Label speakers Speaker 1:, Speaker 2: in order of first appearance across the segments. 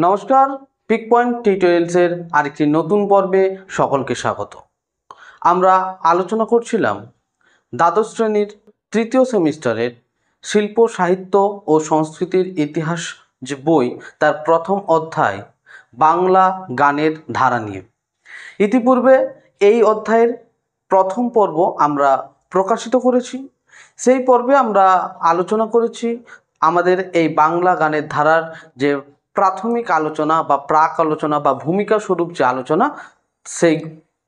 Speaker 1: নমস্কার, pick point টিউটোরিয়ালসের আরেকটি নতুন পর্বে সকলকে স্বাগত। আমরা আলোচনা করছিলাম দ্বাদশ শ্রেণীর তৃতীয় সেমিস্টারের শিল্প সাহিত্য ও সংস্কৃতির ইতিহাস যে বই তার প্রথম অধ্যায় বাংলা গানের ধারা নিয়ে। ইতিপূর্বে এই অধ্যায়ের প্রথম পর্ব আমরা প্রকাশিত করেছি। সেই পর্বে আমরা আলোচনা করেছি আমাদের এই বাংলা গানের ধারার যে প্রাথমিক আলোচনা বা প্রাক আলোচনা বা ভূমিকা স্বরূপ যে আলোচনা, সেই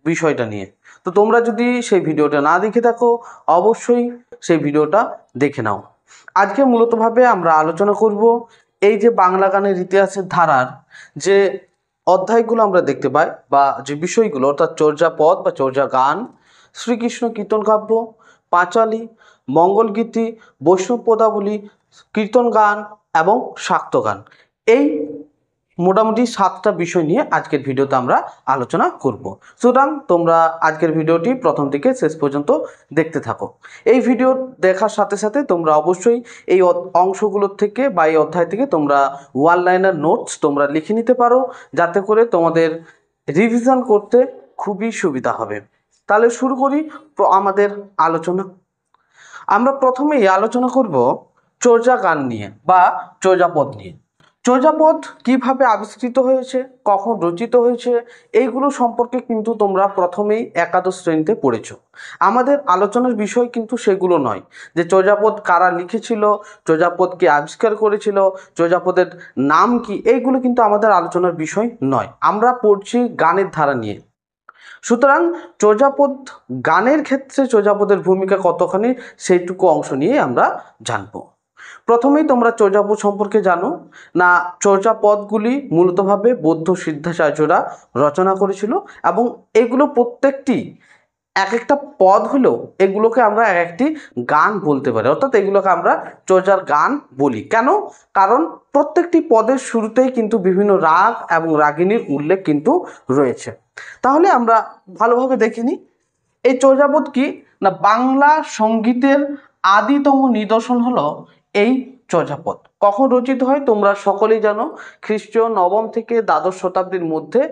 Speaker 1: বিষয়টা নিয়ে। তো তোমরা যদি সেই ভিডিওটা না দেখে থাকো অবশ্যই সেই ভিডিওটা দেখে নাও। আজকে মূলতভাবে আমরা আলোচনা করব এই যে বাংলা গানের ইতিহাসের ধারার যে অধ্যায়গুলো আমরা দেখতে পাই বা যে বিষয়গুলো, অর্থাৎ চর্যাপদ বা চর্যা গান, শ্রীকৃষ্ণ কীর্তন কাব্য, পাঁচালী, মঙ্গলগীতি, বৈষ্ণব পদাবলী, কীর্তন গান এবং শাক্ত গান, এই মোটামুটি 7টা বিষয় নিয়ে আজকের ভিডিওতে আমরা আলোচনা করব। সুতরাং তোমরা আজকের ভিডিওটি প্রথম থেকে শেষ পর্যন্ত দেখতে থাকো। এই ভিডিও দেখার সাথে সাথে তোমরা অবশ্যই এই অংশগুলোর থেকে বা এই অধ্যায় থেকে তোমরা ওয়ান লাইনার নোটস তোমরা লিখে নিতে পারো, যাতে করে তোমাদের রিভিশন করতে খুবই সুবিধা হবে। তাহলে শুরু করি আমাদের আলোচনা। আমরা প্রথমেই আলোচনা করব চর্যা গান নিয়ে বা চর্যাপদ নিয়ে। চর্যাপদ কিভাবে আবিষ্কৃত হয়েছে, কখন রচিত হয়েছে, এইগুলো সম্পর্কে কিন্তু তোমরা প্রথমেই একাদশ শ্রেণীতে পড়েছো। আমাদের আলোচনার বিষয় কিন্তু সেগুলো নয়, যে চর্যাপদ কারা লিখেছিল, চর্যাপদ কে আবিষ্কার করেছিল, চর্যাপদের নাম কি, এইগুলো কিন্তু আমাদের আলোচনার বিষয় নয়। আমরা পড়ছি গানের ধারা নিয়ে। সুতরাং চর্যাপদ গানের ক্ষেত্রে চর্যাপদের ভূমিকা কতখানি সেইটুকু অংশ নিয়ে আমরা জানব। প্রথমেই তোমরা চর্যাপদ সম্পর্কে জানো না, চর্যাপদগুলি মূলতভাবে বৌদ্ধ সিদ্ধাচার্যরা রচনা করেছিল এবং এগুলো প্রত্যেকটি এক একটা পদ হলেও এগুলোকে আমরা এক একটি গান বলতে পারি, অর্থাৎ এগুলোকে আমরা চর্যার গান বলি। কেন? কারণ প্রত্যেকটি পদের শুরুতেই কিন্তু বিভিন্ন রাগ এবং রাগিনীর উল্লেখ কিন্তু রয়েছে। তাহলে আমরা ভালোভাবে দেখিনি এই চর্যাপদ কি না, বাংলা সঙ্গীতের আদিতম নিদর্শন হলো এই চর্যাপদ। কখন রচিত হয় তোমরা সকলেই জানো, খ্রিস্টীয় 9ম থেকে দ্বাদশ শতাব্দীর মধ্যে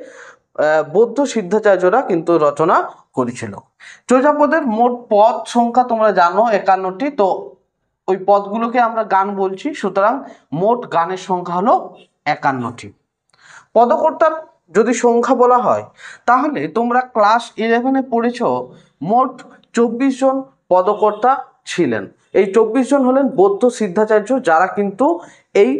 Speaker 1: বৌদ্ধ সিদ্ধাচার্যরা কিন্তু রচনা করেছিল। চর্যাপদের মোট পদ সংখ্যা তোমরা জানো 51টি। তো ওই পদগুলোকে আমরা গান বলছি, সুতরাং মোট গানের সংখ্যা হলো 51টি। পদকর্তার যদি সংখ্যা বলা হয় তাহলে তোমরা ক্লাস 11-এ পড়েছ মোট 24 জন পদকর্তা ছিলেন। এই 24 জন হলেন বৌদ্ধ সিদ্ধাচার্য, যারা কিন্তু এই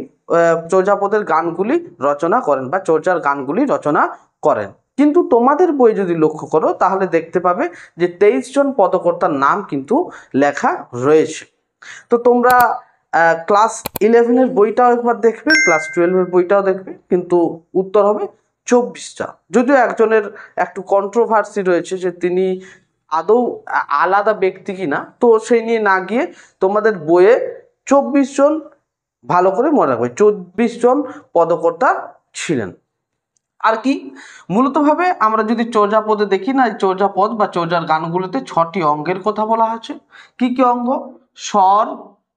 Speaker 1: চর্যাপদের গানগুলি রচনা করেন বা চর্যার গানগুলি রচনা করেন। কিন্তু তোমাদের বই যদি লক্ষ্য করো তাহলে দেখতে পাবে যে 23 জন পদকর্তার নাম কিন্তু লেখা রয়েছে। তো তোমরা ক্লাস 11-এর বইটাও একবার দেখবে, ক্লাস 12-এর বইটাও দেখবে, কিন্তু উত্তর হবে 24টা। যদিও একজনের একটু কন্ট্রোভার্সি রয়েছে যে তিনি আদৌ আলাদা ব্যক্তি কিনা, তো সেই নিয়ে না গিয়ে তোমাদের বইয়ে 24 জন ভালো করে মনে রাখবে, 24 জন পদকর্তা ছিলেন। আর কি মূলতভাবে আমরা যদি চর্যাপদে দেখি না, চর্যাপদ বা চর্যার গানগুলোতে 6টি অঙ্গের কথা বলা হয়েছে। কি কি অঙ্গ? স্বর,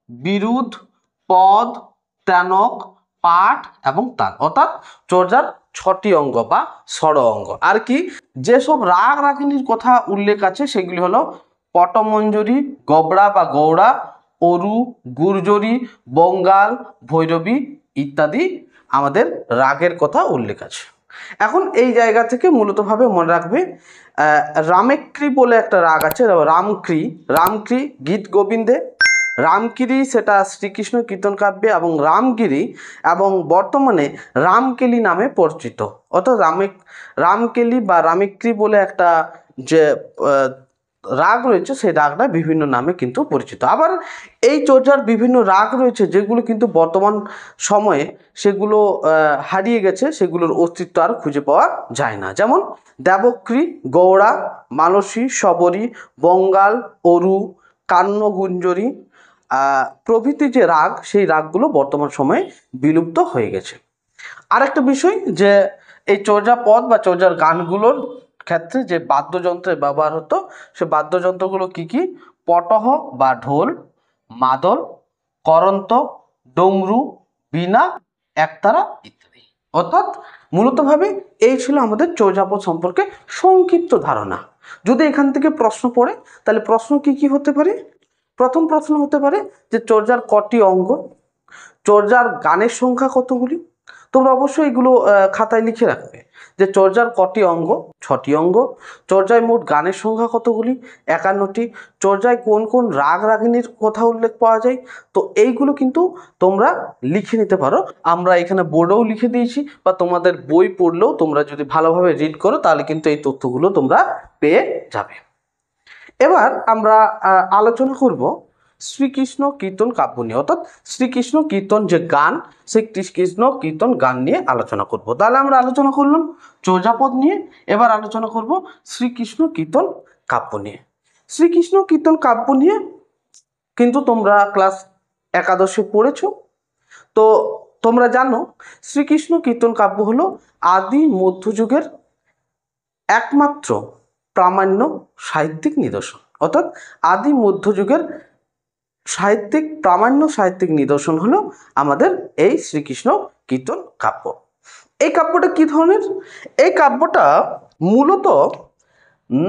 Speaker 1: বিরুদ্ধ, পদ, তানক, পাঠ এবং তাল, অর্থাৎ চর্যার 6টি অঙ্গ বা স্বর অঙ্গ। আর কি যেসব রাগ রাগিনীর কথা উল্লেখ আছে সেগুলি হলো পটমঞ্জরি, গবড়া বা গৌড়া, অরু, গুর্জরি, বঙ্গাল, ভৈরবী ইত্যাদি আমাদের রাগের কথা উল্লেখ আছে। এখন এই জায়গা থেকে মূলতভাবে মনে রাখবে রামেক্রি বলে একটা রাগ আছে, রামক্রি। রামক্রি গীত গোবিন্দে, রামকিরি সেটা শ্রীকৃষ্ণ কীর্তন কাব্যে, এবং রামগিরি এবং বর্তমানে রামকেলি নামে পরিচিত। অর্থাৎ রামকেলি বা রামেক্রি বলে একটা যে রাগ রয়েছে সেই রাগটা বিভিন্ন নামে কিন্তু পরিচিত। আবার এই চর্যার বিভিন্ন রাগ রয়েছে যেগুলো কিন্তু বর্তমান সময়ে সেগুলো হারিয়ে গেছে, সেগুলোর অস্তিত্ব আর খুঁজে পাওয়া যায় না। যেমন দেবক্রি, গৌড়া, মানসী, শবরী, বঙ্গাল, অরু, কান্নগুঞ্জরী প্রভৃতি যে রাগ, সেই রাগগুলো বর্তমান সময়ে বিলুপ্ত হয়ে গেছে। আরেকটা বিষয় যে এই চর্যাপদ বা চর্যার গানগুলোর ক্ষেত্রে যে বাদ্যযন্ত্রের ব্যবহার হতো, সে বাদ্যযন্ত্রগুলো কি কি? পটহ বা ঢোল, মাদল, করন্ত, ডমরু, বীণা, একতারা ইত্যাদি। অর্থাৎ মূলতভাবে এই ছিল আমাদের চর্যাপদ সম্পর্কে সংক্ষিপ্ত ধারণা। যদি এখান থেকে প্রশ্ন পড়ে তাহলে প্রশ্ন কি কি হতে পারে? প্রথম প্রশ্ন হতে পারে যে চর্যার কটি অঙ্গ, চর্যার গানের সংখ্যা কতগুলি। তোমরা অবশ্যই এগুলো খাতায় লিখে রাখবে যে চর্যার কটি অঙ্গ, 6টি অঙ্গ। চর্যায় মোট গানের সংখ্যা কতগুলি? 51টি। চর্যায় কোন কোন রাগ রাগিনীর কথা উল্লেখ পাওয়া যায়? তো এইগুলো কিন্তু তোমরা লিখে নিতে পারো। আমরা এখানে বোর্ডেও লিখে দিয়েছি, বা তোমাদের বই পড়লেও তোমরা যদি ভালোভাবে রিড করো তাহলে কিন্তু এই তথ্যগুলো তোমরা পেয়ে যাবে। এবার আমরা আলোচনা করব শ্রীকৃষ্ণ কীর্তন কাব্য নিয়ে, অর্থাৎ শ্রীকৃষ্ণ কীর্তন যে গান, সেই কৃষ্ণ কীর্তন গান নিয়ে আলোচনা করব। তাহলে আমরা আলোচনা করলাম চর্যাপদ নিয়ে, এবার আলোচনা করব শ্রীকৃষ্ণ কীর্তন কাব্য নিয়ে। শ্রীকৃষ্ণ কীর্তন কাব্য নিয়ে কিন্তু তোমরা ক্লাস একাদশে পড়েছো। তো তোমরা জানো শ্রীকৃষ্ণ কীর্তন কাব্য হলো আদি মধ্যযুগের একমাত্র প্রামাণ্য সাহিত্যিক নিদর্শন, অর্থাৎ আদি মধ্যযুগের প্রামাণ্য সাহিত্যিক নিদর্শন হলো আমাদের এই শ্রীকৃষ্ণ কীর্তন কাব্য। এই কাব্যটা কি ধরনের? এই কাব্যটা মূলত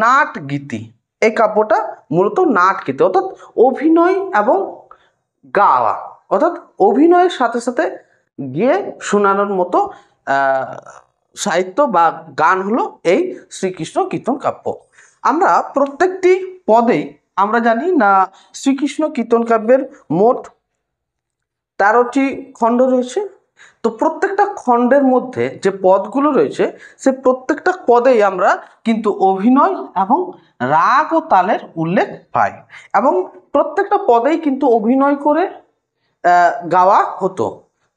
Speaker 1: নাট গীতি। এই কাব্যটা মূলত নাট গীতি, অর্থাৎ অভিনয় এবং গাওয়া, অর্থাৎ অভিনয়ের সাথে সাথে গিয়ে শোনানোর মতো সাহিত্য বা গান হলো এই শ্রীকৃষ্ণ কীর্তন কাব্য। আমরা প্রত্যেকটি পদেই আমরা জানি না শ্রীকৃষ্ণ কীর্তন কাব্যের মোট 13টি খণ্ড রয়েছে। তো প্রত্যেকটা খণ্ডের মধ্যে যে পদগুলো রয়েছে সে প্রত্যেকটা পদেই আমরা কিন্তু অভিনয় এবং রাগ ও তালের উল্লেখ পাই, এবং প্রত্যেকটা পদেই কিন্তু অভিনয় করে গাওয়া হতো।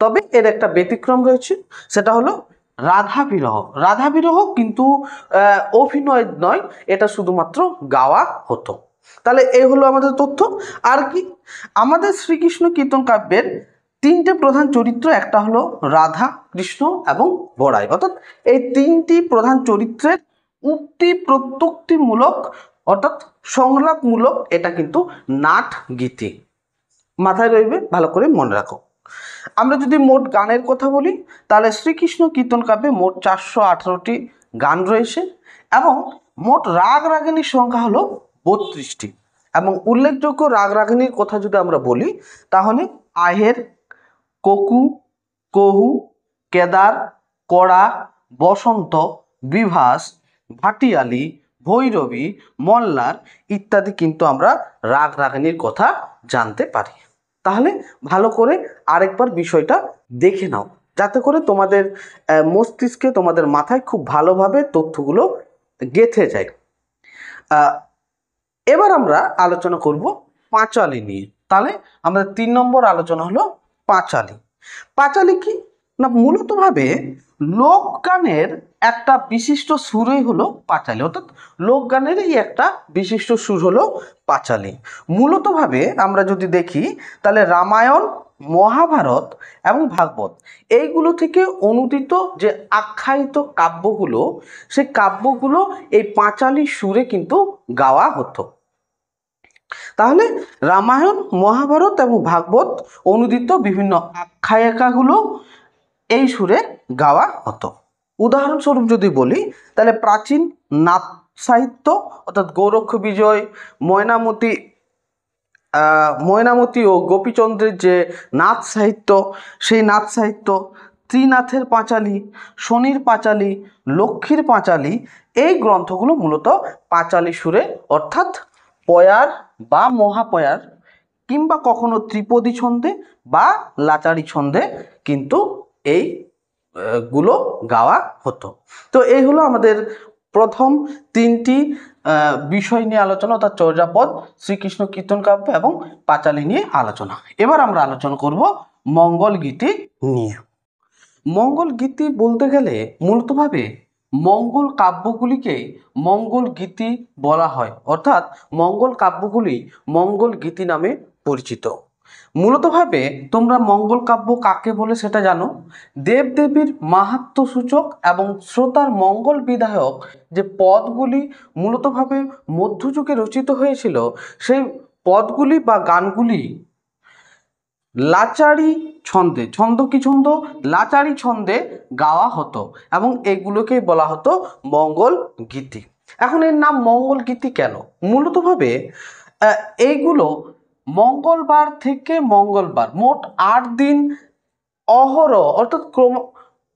Speaker 1: তবে এর একটা ব্যতিক্রম রয়েছে, সেটা হলো রাধা বিরহ। রাধা বিরহ কিন্তু অভিনয় নয়, এটা শুধুমাত্র গাওয়া হতো। তাহলে এই হলো আমাদের তথ্য। আর কি, আমাদের শ্রীকৃষ্ণ কীর্তন কাব্যের 3টে প্রধান চরিত্র, একটা হলো রাধা, কৃষ্ণ এবং বড়াই, অর্থাৎ এই 3টি প্রধান চরিত্রের উক্তি প্রত্যুক্তিমূলক অর্থাৎ সংলাপমূলক এটা কিন্তু নাট গীতি। মাথায় রইবে, ভালো করে মনে রাখো। আমরা যদি মোট গানের কথা বলি তাহলে শ্রীকৃষ্ণ কীর্তন কাব্যে মোট 418টি গান রয়েছে, এবং মোট রাগ রাগিনীর সংখ্যা হলো 32টি। এবং উল্লেখযোগ্য রাগ রাগিনীর কথা যদি আমরা বলি তাহলে আহের, কোকু, কহু, কেদার, কড়া, বসন্ত, বিভাস, ভাটিয়ালি, ভৈরবী, মল্লার ইত্যাদি কিন্তু আমরা রাগ রাগিনীর কথা জানতে পারি। তাহলে ভালো করে আরেকবার বিষয়টা দেখে নাও, যাতে করে তোমাদের মস্তিষ্কে, তোমাদের মাথায় খুব ভালোভাবে তথ্যগুলো গেঁথে যায়। এবার আমরা আলোচনা করব পাঁচালী নিয়ে। তাহলে আমাদের 3 নম্বর আলোচনা হলো পাঁচালী। পাঁচালী কি না, মূলতভাবে লোকগানের একটা বিশিষ্ট সুরই হলো পাঁচালী, অর্থাৎ লোকগানেরই একটা বিশিষ্ট সুর হলো পাঁচালী। মূলতভাবে আমরা যদি দেখি তাহলে রামায়ণ, মহাভারত এবং ভাগবত এইগুলো থেকে অনুদিত যে আখ্যায়িত কাব্যগুলো, সেই কাব্যগুলো এই পাঁচালী সুরে কিন্তু গাওয়া হতো। তাহলে রামায়ণ, মহাভারত এবং ভাগবত অনুদিত বিভিন্ন আখ্যায়িকাগুলো এই সুরে গাওয়া হতো। উদাহরণস্বরূপ যদি বলি তাহলে প্রাচীন নাট সাহিত্য অর্থাৎ গৌরক্ষ বিজয়, ময়নামতি ও গোপীচন্দ্রের যে নাচ সাহিত্য, সেই নাচ সাহিত্য, ত্রিনাথের পাঁচালী, শনির পাঁচালী, লক্ষ্মীর পাঁচালী, এই গ্রন্থগুলো মূলত পাঁচালী সুরে অর্থাৎ পয়ার বা মহাপয়ার কিংবা কখনো ত্রিপদী ছন্দে বা লাচারি ছন্দে কিন্তু এইগুলো গাওয়া হতো। তো এই হলো আমাদের প্রথম 3টি বিষয় নিয়ে আলোচনা, অর্থাৎ চর্যাপদ, শ্রীকৃষ্ণ কীর্তন কাব্য এবং পাঁচালী নিয়ে আলোচনা। এবার আমরা আলোচনা করব মঙ্গল গীতি নিয়ে। মঙ্গল গীতি বলতে গেলে মূলতভাবে মঙ্গল কাব্যগুলিকে মঙ্গল গীতি বলা হয়, অর্থাৎ মঙ্গল কাব্যগুলি মঙ্গল গীতি নামে পরিচিত। মূলতভাবে তোমরা মঙ্গল কাব্য কাকে বলে সেটা জানো। দেবদেবীর মাহাত্ম্য সূচক এবং শ্রোতার মঙ্গল বিধায়ক যে পদগুলি মূলতভাবে মধ্যযুগে রচিত হয়েছিল, সেই পদগুলি বা গানগুলি লাচারি ছন্দে, ছন্দ কি ছন্দ? লাচারি ছন্দে গাওয়া হতো এবং এগুলোকেই বলা হতো মঙ্গল গীতি। এখন এর নাম মঙ্গল গীতি কেন? মূলতভাবে এইগুলো মঙ্গলবার থেকে মঙ্গলবার মোট 8 দিন অহরহ অর্থাৎ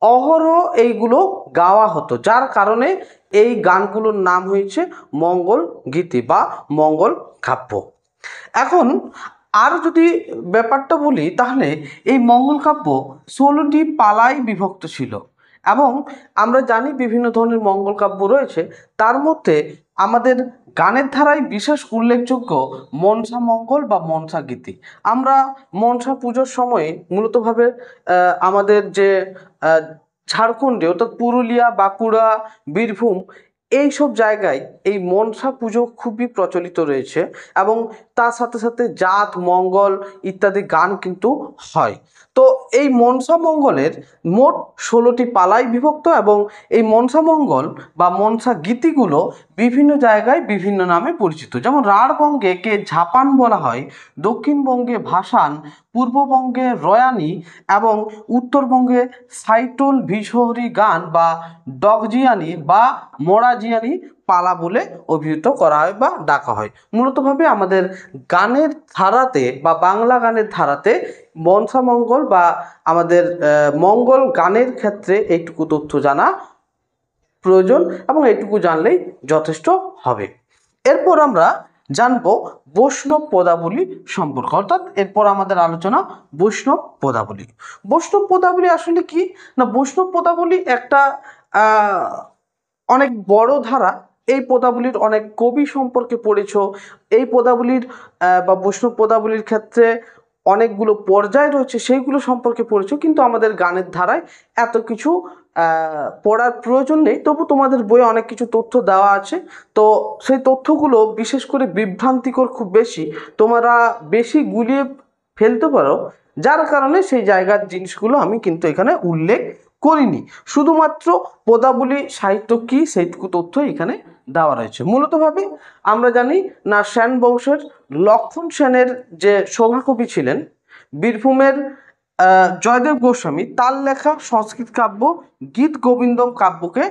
Speaker 1: অহরহ এইগুলো গাওয়া হতো, যার কারণে এই গানগুলোর নাম হয়েছে মঙ্গল গীতি বা মঙ্গল কাব্য। এখন আর যদি ব্যাপারটা বলি, তাহলে এই মঙ্গল কাব্য 16টি পালায় বিভক্ত ছিল এবং আমরা জানি বিভিন্ন ধরনের মঙ্গল কাব্য রয়েছে। তার মধ্যে আমাদের গানের ধারায় বিশেষ উল্লেখযোগ্য মনসা মঙ্গল বা মনসা গীতি। আমরা মনসা পুজোর সময়ে মূলতভাবে আমাদের যে ঝাড়খণ্ডে অর্থাৎ পুরুলিয়া, বাঁকুড়া, বীরভূম এইসব জায়গায় এই মনসা পুজো খুবই প্রচলিত রয়েছে এবং তার সাথে সাথে জাত মঙ্গল ইত্যাদি গান কিন্তু হয়। তো এই মনসা মঙ্গলের মোট 16টি পালায় বিভক্ত এবং এই মনসা মঙ্গল বা মনসা গীতিগুলো বিভিন্ন জায়গায় বিভিন্ন নামে পরিচিত। যেমন রাঢ়বঙ্গে কে ঝাপান বলা হয়, দক্ষিণবঙ্গে ভাসান, পূর্ববঙ্গে রয়ানি এবং উত্তরবঙ্গে সাইটোল ভিশহরি গান বা ডগজিয়ানি বা মোরাজিয়ানি পালা বলে অভিহিত করা হয় বা ডাকা হয়। মূলতভাবে আমাদের গানের ধারাতে বা বাংলা গানের ধারাতে মনসা মঙ্গল বা আমাদের মঙ্গল গানের ক্ষেত্রে এইটুকু তথ্য জানা প্রয়োজন এবং এইটুকু জানলেই যথেষ্ট হবে। এরপর আমরা জানবো বৈষ্ণব পদাবলী সম্পর্কে, অর্থাৎ এরপর আমাদের আলোচনা বৈষ্ণব পদাবলী। বৈষ্ণব পদাবলী আসলে কি না, বৈষ্ণব পদাবলী একটা অনেক বড় ধারা। এই পদাবলীর অনেক কবি সম্পর্কে পড়েছ। এই পদাবলীর বা বৈষ্ণব পদাবলীর ক্ষেত্রে অনেকগুলো পর্যায় রয়েছে, সেইগুলো সম্পর্কে পড়েছো, কিন্তু আমাদের গানের ধারায় এত কিছু পড়ার প্রয়োজন নেই। তবু তোমাদের বইয়ে অনেক কিছু তথ্য দেওয়া আছে, তো সেই তথ্যগুলো বিশেষ করে বিভ্রান্তিকর খুব বেশি, তোমরা বেশি গুলিয়ে ফেলতে পারো, যার কারণে সেই জায়গার জিনিসগুলো আমি কিন্তু এখানে উল্লেখ করিনি। শুধুমাত্র পদাবলী সাহিত্য কি সেইটুকু তথ্য এখানে দেওয়া রয়েছে। মূলতভাবে আমরা জানি না সেন বংশের লক্ষণ সেনের যে সভাকবি ছিলেন, বীরভূমের জয়দেব গোস্বামী তার লেখা সংস্কৃত কাব্য গীত গোবিন্দম কাব্যকে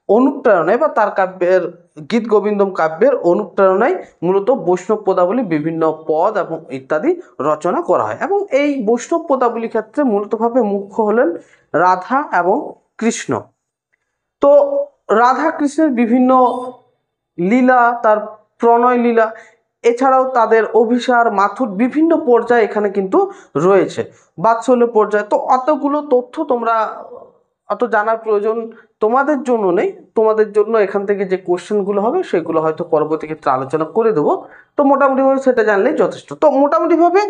Speaker 1: অনুপ্রেরণায় বা তার কাব্যের গীত গোবিন্দম কাব্যের অনুপ্রেরণায় মূলত বৈষ্ণব পদাবলী বিভিন্ন পদ এবং ইত্যাদি রচনা করা হয়। এবং এই বৈষ্ণব পদাবলীর ক্ষেত্রে মূলতভাবে মুখ্য হলেন রাধা এবং কৃষ্ণ। তো রাধা কৃষ্ণের বিভিন্ন লীলা, তার প্রণয় লীলা, এছাড়াও তাদের অভিসার মাথুর বিভিন্ন পর্যায়ে এখানে কিন্তু রয়েছে, বাৎসল্য পর্যায়ে। তো অতগুলো তথ্য তোমরা অত জানার প্রয়োজন তোমাদের জন্য নেই। তোমাদের জন্য এখান থেকে যে কোশ্চেনগুলো হবে সেগুলো হয়তো পরবর্তী ক্ষেত্রে আলোচনা করে দেবো। তো মোটামুটিভাবে সেটা জানলেই যথেষ্ট। তো মোটামুটিভাবে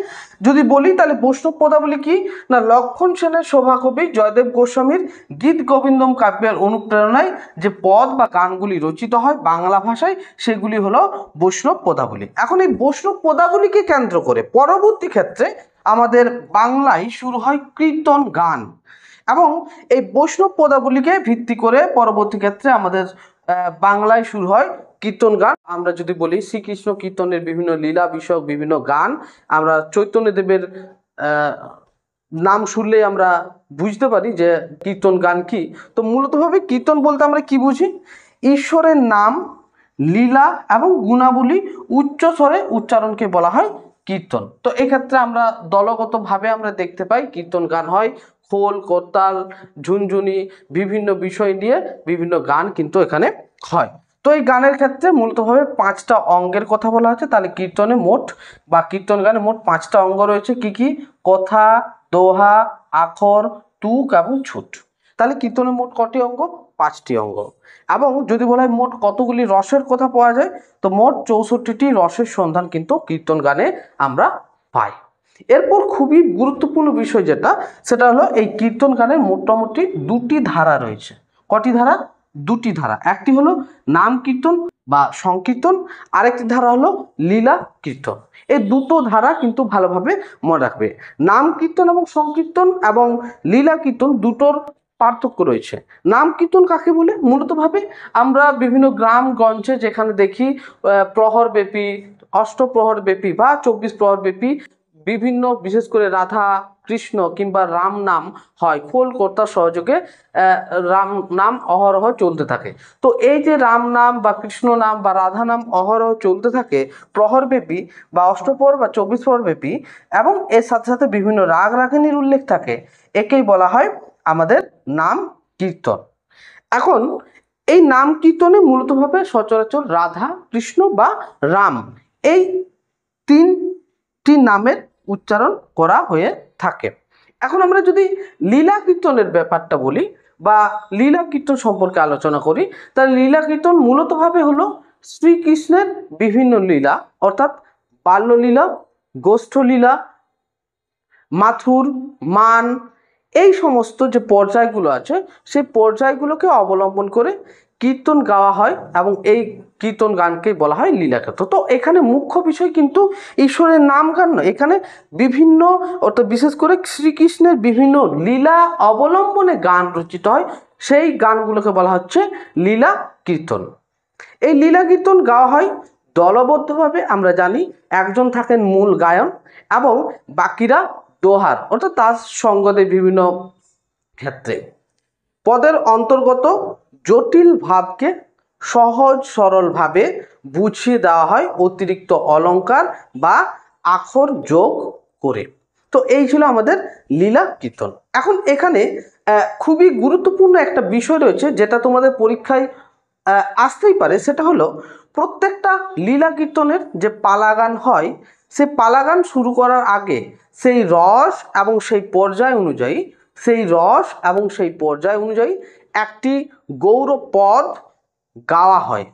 Speaker 1: যদি বলি, তাহলে বৈষ্ণব পদাবলী কি না, লক্ষণ সেনের সভাকবি জয়দেব গোস্বামীর গীত গোবিন্দম কাব্যের অনুপ্রেরণায় যে পদ বা গানগুলি রচিত হয় বাংলা ভাষায়, সেগুলি হলো বৈষ্ণব পদাবলী। এখন এই বৈষ্ণব পদাবলীকে কেন্দ্র করে পরবর্তী ক্ষেত্রে আমাদের বাংলায় শুরু হয় কীর্তন গান এবং এই বৈষ্ণব পদাবলীকে ভিত্তি করে পরবর্তী ক্ষেত্রে আমাদের বাংলায় শুরু হয় কীর্তন গান। আমরা যদি বলি শ্রীকৃষ্ণ কীর্তনের বিভিন্ন লীলা বিষয়ক বিভিন্ন গান, আমরা চৈতন্যদেবের নাম শুনলেই আমরা বুঝতে পারি যে কীর্তন গান কি। তো মূলতভাবে কীর্তন বলতে আমরা কি বুঝি, ঈশ্বরের নাম লীলা এবং গুণাবলী উচ্চস্বরে উচ্চারণকে বলা হয় কীর্তন। তো এক্ষেত্রে আমরা দলগতভাবে আমরা দেখতে পাই কীর্তন গান হয়, খোল করতাল ঝুনঝুনি বিভিন্ন বিষয় নিয়ে বিভিন্ন গান কিন্তু এখানে হয়। তো এই গানের ক্ষেত্রে মূলতভাবে 5টা অঙ্গের কথা বলা হয়েছে। তাহলে কীর্তনে মোট বা কীর্তন গানে মোট 5টা অঙ্গ রয়েছে। কি কি? কথা, দোহা, আখর, তুক এবং ছুট। তাহলে কীর্তনে মোট কটি অঙ্গ? 5টি অঙ্গ। এবং যদি বলা হয় মোট কতগুলি রসের কথা পাওয়া যায়, তো মোট 64টি রসের সন্ধান কিন্তু কীর্তন গানে আমরা পাই। এরপর খুবই গুরুত্বপূর্ণ বিষয় যেটা, সেটা হলো এই কীর্তন গানের মোটামুটি 2টি ধারা রয়েছে। কটি ধারা? 2টি ধারা। একটি হলো নাম কীর্তন বা সংকীর্তন, আরেকটি ধারা হলো লীলা কীর্তন। এই দুটো ধারা কিন্তু ভালোভাবে মনে রাখবে। নাম কীর্তন এবং সংকীর্তন এবং লীলা কীর্তন দুটোর পার্থক্য রয়েছে। নাম কীর্তন কাকে বলে? মূলতভাবে আমরা বিভিন্ন গ্রামগঞ্জে যেখানে দেখি প্রহরব্যাপী, অষ্টপ্রহরব্যাপী বা 24 প্রহরব্যাপী বিভিন্ন বিশেষ করে রাধা কৃষ্ণ কিংবা রাম নাম হয় খোলকর্তার সহযোগে রাম নাম অহরহ চলতে থাকে। তো এই যে রাম নাম বা কৃষ্ণ নাম বা রাধা নাম অহরহ চলতে থাকে প্রহরব্যাপী বা অষ্টপ্রহর বা 24 প্রহরব্যাপী, এবং এর সাথে সাথে বিভিন্ন রাগ রাগিনীর উল্লেখ থাকে, একেই বলা হয় আমাদের নাম কীর্তন। এখন এই নাম কীর্তনে মূলতভাবে সচরাচর রাধা কৃষ্ণ বা রাম এই তিনটি নামের উচ্চারণ করা হয়ে থাকে। এখন আমরা যদি লীলা কীর্তনের ব্যাপারটা বলি বা লীলা কীর্তন সম্পর্কে আলোচনা করি, তাহলে লীলা কীর্তন মূলতভাবে হলো শ্রীকৃষ্ণের বিভিন্ন লীলা, অর্থাৎ বাল্যলীলা, গোষ্ঠলীলা, মাথুর, মান, এই সমস্ত যে পর্যায়গুলো আছে সেই পর্যায়গুলোকে অবলম্বন করে কীর্তন গাওয়া হয় এবং এই কীর্তন গানকেই বলা হয় লীলাকীর্তন। তো এখানে মুখ্য বিষয় কিন্তু ঈশ্বরের নাম গান নয়, এখানে বিভিন্ন অর্থাৎ বিশেষ করে শ্রীকৃষ্ণের বিভিন্ন লীলা অবলম্বনে গান রচিত হয়, সেই গানগুলোকে বলা হচ্ছে লীলা কীর্তন। এই লীলা কীর্তন গাওয়া হয় দলবদ্ধভাবে। আমরা জানি একজন থাকেন মূল গায়ন এবং বাকিরা দোহার অর্থাৎ তার সঙ্গ দেয় বিভিন্ন ক্ষেত্রে। পদের অন্তর্গত জটিল ভাবকে সহজ সরলভাবে বুঝিয়ে দেওয়া হয় অতিরিক্ত অলঙ্কার বা আখর যোগ করে। তো এই ছিল আমাদের লীলা কীর্তন। এখন এখানে খুবই গুরুত্বপূর্ণ একটা বিষয় রয়েছে যেটা তোমাদের পরীক্ষায় আসতেই পারে, সেটা হলো প্রত্যেকটা লীলা কীর্তনের যে পালাগান হয় সেই পালাগান শুরু করার আগে সেই রস এবং সেই পর্যায় অনুযায়ী একটি গৌরপদ গাওয়া হয়।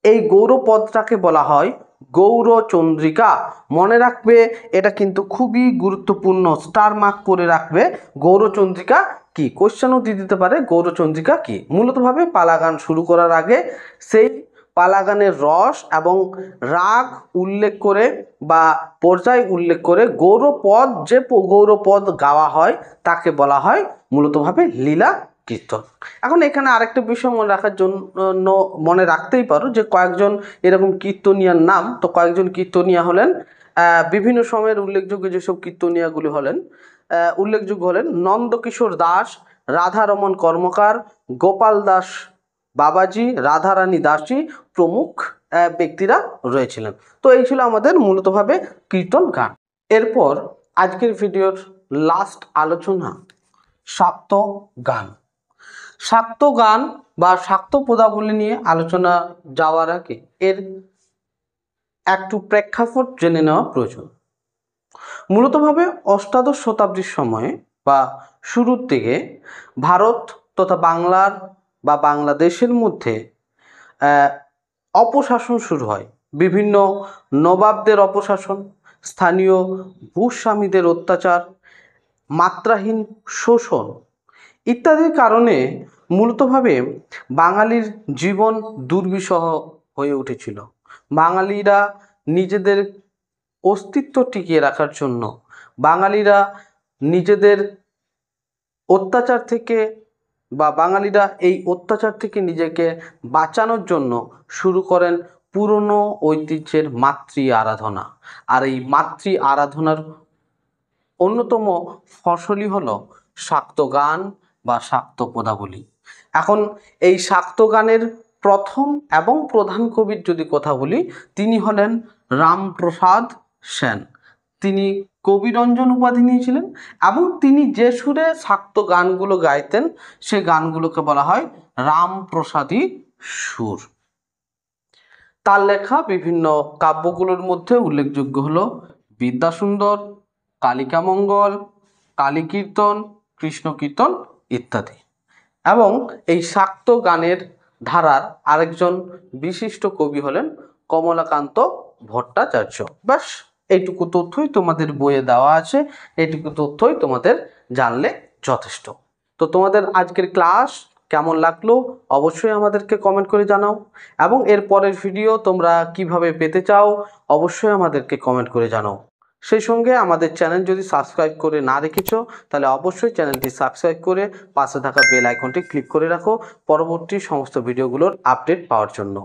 Speaker 1: এই গৌরপদটাকে বলা হয় গৌরচন্দ্রিকা। মনে রাখবে, এটা কিন্তু খুবই গুরুত্বপূর্ণ, স্টার মার্ক করে রাখবে। গৌরচন্দ্রিকা কি, কোশ্চেনও দিয়ে দিতে পারে গৌরচন্দ্রিকা কি। মূলতভাবে পালাগান শুরু করার আগে সেই পালাগানের রস এবং রাগ উল্লেখ করে বা পর্যায় উল্লেখ করে গৌরপদ, যে গৌরপদ গাওয়া হয় তাকে বলা হয় মূলতভাবে লীলা কীর্তন। এখন এখানে আরেকটা বিষয় মনে রাখার জন্য মনে রাখতেই পারো যে কয়েকজন এরকম কীর্তনিয়ার নাম। তো কয়েকজন কীর্তনিয়া হলেন বিভিন্ন সময়ের উল্লেখযোগ্য যেসব কীর্তনিয়াগুলি উল্লেখযোগ্য হলেন নন্দকিশোর দাস, রাধারমন কর্মকার, গোপাল দাস বাবাজি, রাধারানী দাসী প্রমুখ ব্যক্তিরা রয়েছিলেন। তো এই ছিল আমাদের মূলতভাবে কীর্তন গান। এরপর আজকের ভিডিওর লাস্ট আলোচনা শাক্ত গান। শাক্ত গান বা শাক্ত পদাবলী নিয়ে আলোচনা যাওয়ার আগে এর একটু প্রেক্ষাপট জেনে নেওয়া প্রয়োজন। মূলতভাবে অষ্টাদশ শতাব্দীর সময়ে বা শুরুর দিকে ভারত তথা বাংলার বা বাংলাদেশের মধ্যে অপশাসন শুরু হয়। বিভিন্ন নবাবদের অপশাসন, স্থানীয় ভূস্বামীদের অত্যাচার, মাত্রাহীন শোষণ ইত্যাদির কারণে মূলতভাবে বাঙালির জীবন দুর্বিষহ হয়ে উঠেছিল। বাঙালিরা নিজেদের অস্তিত্ব টিকিয়ে রাখার জন্য, বাঙালিরা নিজেদের অত্যাচার থেকে বা বাঙালিরা এই অত্যাচার থেকে নিজেকে বাঁচানোর জন্য শুরু করেন পুরনো ঐতিহ্যের মাতৃ আরাধনা। আর এই মাতৃ আরাধনার অন্যতম ফসলই হলো শাক্ত গান বা শাক্ত পদাবলী। এখন এই শাক্ত গানের প্রথম এবং প্রধান কবির যদি কথা বলি, তিনি হলেন রামপ্রসাদ সেন। তিনি কবিরঞ্জন উপাধি নিয়েছিলেন এবং তিনি যে সুরে শাক্ত গানগুলো গাইতেন সে গানগুলোকে বলা হয় রামপ্রসাদী সুর। তার লেখা বিভিন্ন কাব্যগুলোর মধ্যে উল্লেখযোগ্য হলো বিদ্যাসুন্দর, কালিকামঙ্গল, কালীকীর্তন, কৃষ্ণকীর্তন ইত্যাদি। এবং এই শাক্ত গানের ধারার আরেকজন বিশিষ্ট কবি হলেন কমলাকান্ত ভট্টাচার্য। ব্যাস এইটুকু তথ্যই তোমাদের বইয়ে দেওয়া আছে, এইটুকু তথ্যই তোমাদের জানলে যথেষ্ট। তো তোমাদের আজকের ক্লাস কেমন লাগলো অবশ্যই আমাদেরকে কমেন্ট করে জানাও, এবং এর পরের ভিডিও তোমরা কিভাবে পেতে চাও অবশ্যই আমাদেরকে কমেন্ট করে জানাও। সেই সঙ্গে আমাদের চ্যানেল যদি সাবস্ক্রাইব করে না রেখেছো তাহলে অবশ্যই চ্যানেলটি সাবস্ক্রাইব করে পাশে থাকা বেল আইকনটি ক্লিক করে রাখো পরবর্তী সমস্ত ভিডিওগুলোর আপডেট পাওয়ার জন্য।